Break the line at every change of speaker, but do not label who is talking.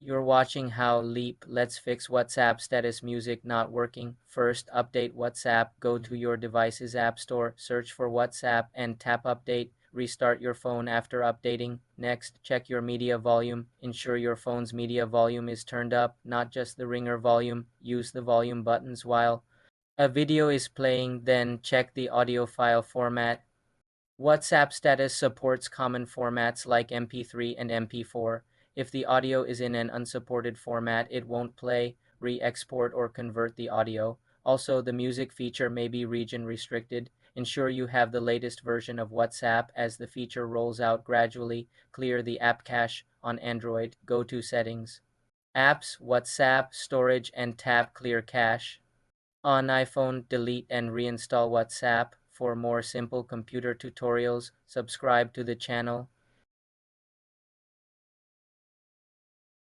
You're watching How Leap. Let's fix WhatsApp status music not working. First, update WhatsApp. Go to your device's App Store, search for WhatsApp, and tap Update. Restart your phone after updating. Next, check your media volume. Ensure your phone's media volume is turned up, not just the ringer volume. Use the volume buttons while a video is playing, then check the audio file format. WhatsApp status supports common formats like MP3 and MP4. If the audio is in an unsupported format, it won't play, re-export, or convert the audio. Also, the music feature may be region restricted. Ensure you have the latest version of WhatsApp as the feature rolls out gradually. Clear the app cache on Android. Go to Settings, Apps, WhatsApp, Storage, and tap Clear Cache. On iPhone, delete and reinstall WhatsApp. For more simple computer tutorials, subscribe to the channel.